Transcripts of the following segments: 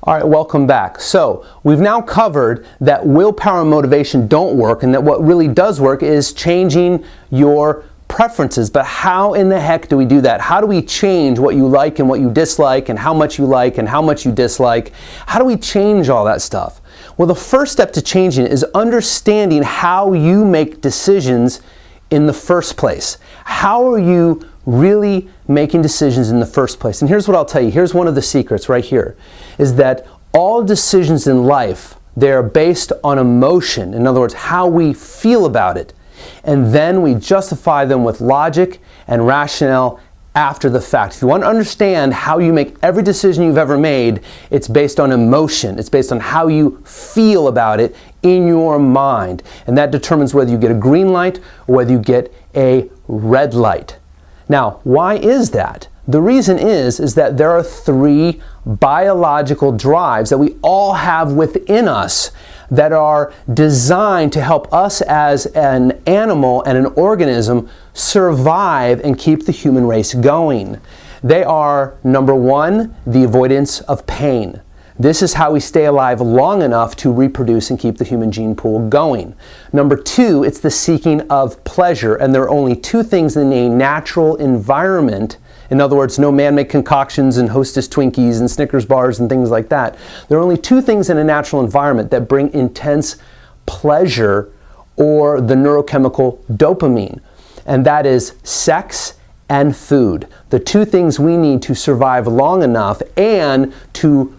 All right, welcome back. So we've now covered that willpower and motivation don't work, and that what really does work is changing your preferences. But how in the heck do we do that? How do we change what you like and what you dislike, and how much you like and how much you dislike? How do we change all that stuff? Well, the first step to changing it is understanding how you make decisions in the first place. How are you really making decisions in the first place? And here's what I'll tell you. Here's one of the secrets right here, is that all decisions in life, they're based on emotion. In other words, how we feel about it. And then we justify them with logic and rationale after the fact. If you want to understand how you make every decision you've ever made, it's based on emotion. It's based on how you feel about it in your mind. And that determines whether you get a green light or whether you get a red light. Now, why is that? The reason is that there are three biological drives that we all have within us that are designed to help us as an animal and an organism survive and keep the human race going. They are, number one, the avoidance of pain. This is how we stay alive long enough to reproduce and keep the human gene pool going. Number two, it's the seeking of pleasure. And there are only two things in a natural environment. In other words, no man-made concoctions and Hostess Twinkies and Snickers bars and things like that. There are only two things in a natural environment that bring intense pleasure, or the neurochemical dopamine. And that is sex and food. The two things we need to survive long enough and to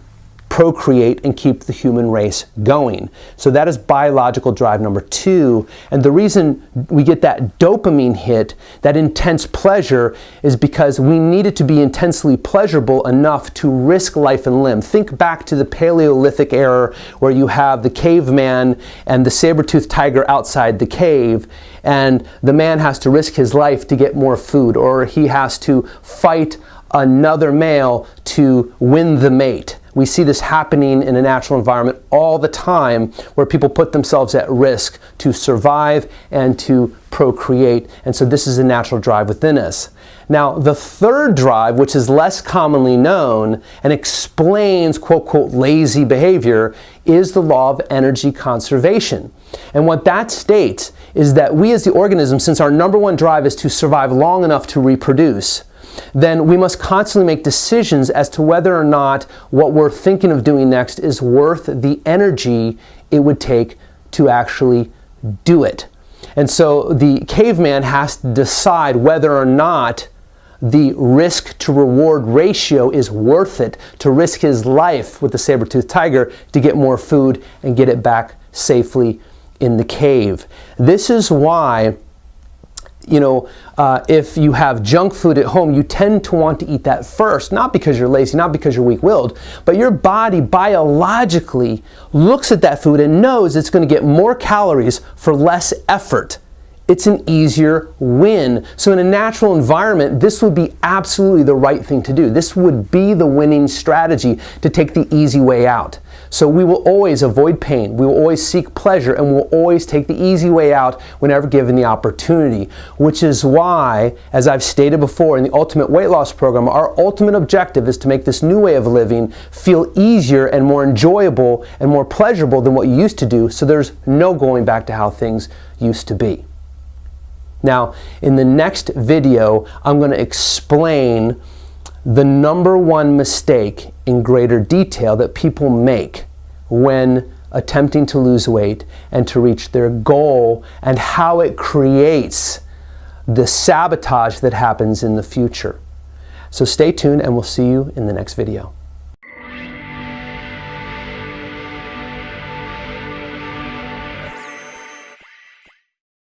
procreate and keep the human race going. So that is biological drive number two. And the reason we get that dopamine hit, that intense pleasure, is because we need it to be intensely pleasurable enough to risk life and limb. Think back to the Paleolithic era, where you have the caveman and the saber-toothed tiger outside the cave, and the man has to risk his life to get more food, or he has to fight another male to win the mate. We see this happening in a natural environment all the time, where people put themselves at risk to survive and to procreate. And so this is a natural drive within us. Now, the third drive, which is less commonly known and explains quote, quote, lazy behavior, is the law of energy conservation. And what that states is that we as the organism, since our number one drive is to survive long enough to reproduce, then we must constantly make decisions as to whether or not what we're thinking of doing next is worth the energy it would take to actually do it. And so the caveman has to decide whether or not the risk to reward ratio is worth it to risk his life with the saber-toothed tiger to get more food and get it back safely in the cave. This is why, if you have junk food at home, you tend to want to eat that first, not because you're lazy, not because you're weak-willed, but your body biologically looks at that food and knows it's going to get more calories for less effort. It's an easier win. So in a natural environment, this would be absolutely the right thing to do. This would be the winning strategy, to take the easy way out. So we will always avoid pain, we will always seek pleasure, and we'll always take the easy way out whenever given the opportunity. Which is why, as I've stated before, in the Ultimate Weight Loss Program, our ultimate objective is to make this new way of living feel easier and more enjoyable and more pleasurable than what you used to do, so there's no going back to how things used to be. Now, in the next video, I'm going to explain the number one mistake in greater detail that people make when attempting to lose weight and to reach their goal, and how it creates the sabotage that happens in the future. So stay tuned, and we'll see you in the next video.